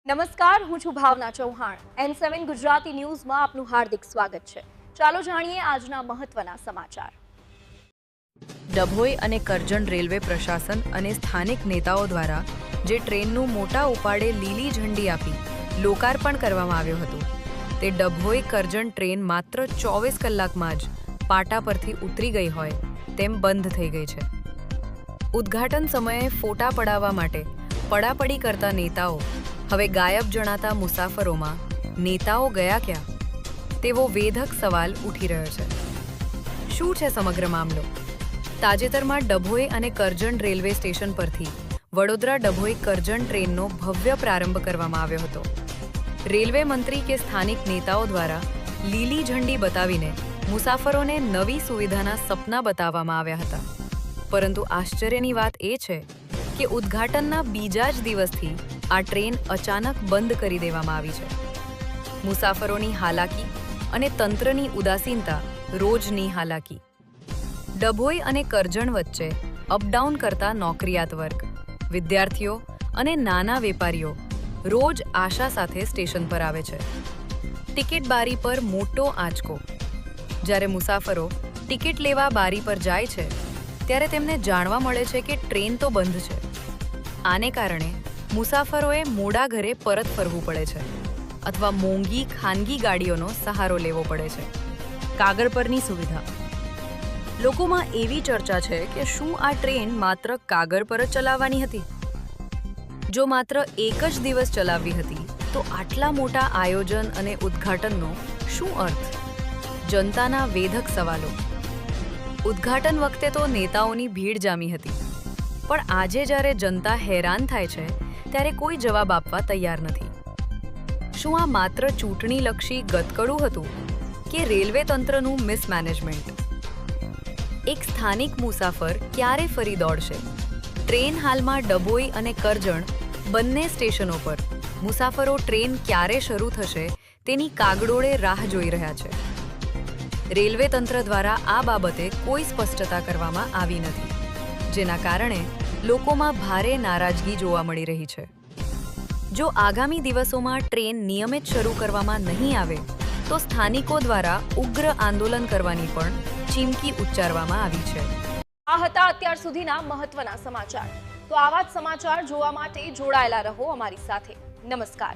નમસ્કાર, હું છું ભાવના ચૌહાણ. N7 ગુજરાતી ન્યૂઝમાં આપનું હાર્દિક સ્વાગત છે. ચાલો જાણીએ આજના મહત્વના સમાચાર. ડભોઈ અને કરજણ રેલવે પ્રશાસન અને સ્થાનિક નેતાઓ દ્વારા જે ટ્રેનનું મોટા ઉપાડે લીલી ઝંડી આપી લોકાર્પણ કરવામાં આવ્યું હતું, તે ડભોઈ કરજણ ટ્રેન માત્ર 24 કલાકમાં જ પાટા પરથી ઉતરી ગઈ હોય તેમ બંધ થઈ ગઈ છે. ઉદ્ઘાટન સમયે ફોટા પડાવવા માટે પડાપડી કરતા નેતાઓ હવે ગાયબ જણાતા મુસાફરોમાં નેતાઓ ગયા ક્યાં તેવો વેધક સવાલ ઉઠી રહ્યો છે. શું છે સમગ્ર મામલો? તાજેતરમાં ડભોઈ અને કરજણ રેલવે સ્ટેશન પરથી વડોદરા ડભોઈ કરજણ ટ્રેનનો ભવ્ય પ્રારંભ કરવામાં આવ્યો હતો. રેલવે મંત્રી કે સ્થાનિક નેતાઓ દ્વારા લીલી ઝંડી બતાવીને મુસાફરોને નવી સુવિધાના સપના બતાવવામાં આવ્યા હતા. પરંતુ આશ્ચર્યની વાત એ છે કે ઉદ્ઘાટનના બીજા જ દિવસથી આ ટ્રેન અચાનક બંધ કરી દેવામાં આવી છે. મુસાફરોની હાલાકી અને તંત્રની ઉદાસીનતા રોજની હાલાકી. ડભોઈ અને કરજણ વચ્ચે અપડાઉન કરતા નોકરિયાત વર્ગ, વિદ્યાર્થીઓ અને નાના વેપારીઓ રોજ આશા સાથે સ્ટેશન પર આવે છે. ટિકિટ બારી પર મોટો આંચકો. જ્યારે મુસાફરો ટિકિટ લેવા બારી પર જાય છે ત્યારે તેમને જાણવા મળે છે કે ટ્રેન તો બંધ છે. આને કારણે મુસાફરોએ મોડા ઘરે પરત ફરવું પડે છે અથવા મોંઘી ખાનગી ગાડીઓનો સહારો લેવો પડે છે. કાગળ પરની સુવિધા. લોકોમાં એવી ચર્ચા છે કે શું આ ટ્રેન માત્ર કાગળ પર જ ચલાવવાની હતી? જો માત્ર એક જ દિવસ ચલાવવી હતી તો આટલા મોટા આયોજન અને ઉદ્ઘાટનનો શું અર્થ? જનતાના વેધક સવાલો. ઉદ્ઘાટન વખતે તો નેતાઓની ભીડ જામી હતી, પણ આજે જ્યારે જનતા હેરાન થાય છે ત્યારે કોઈ જવાબ આપવા તૈયાર નથી. શું આ માત્ર ચૂંટણીલક્ષી ગતકડું હતું કે રેલવે તંત્રનું મિસમેનેજમેન્ટ? એક સ્થાનિક મુસાફર ક્યારે ફરી દોડશે? ટ્રેન હાલમાં ડભોઈ અને કરજણ બંને સ્ટેશનો પર મુસાફરો ટ્રેન ક્યારે શરૂ થશે તેની કાગડોળે રાહ જોઈ રહ્યા છે. રેલવે તંત્ર દ્વારા આ બાબતે કોઈ સ્પષ્ટતા કરવામાં આવી નથી, જેના કારણે લોકોમાં ભારે નારાજગી જોવા મળી રહી છે. જો આગામી દિવસોમાં ટ્રેન નિયમિત શરૂ કરવામાં નહીં આવે તો સ્થાનિકો દ્વારા ઉગ્ર આંદોલન કરવાની પણ ચીમકી ઉચ્ચારવામાં આવી છે. આ હતા અત્યાર સુધીના મહત્વના સમાચાર. તો આવા જ સમાચાર જોવા માટે જોડાયેલા રહો અમારી સાથે. નમસ્કાર.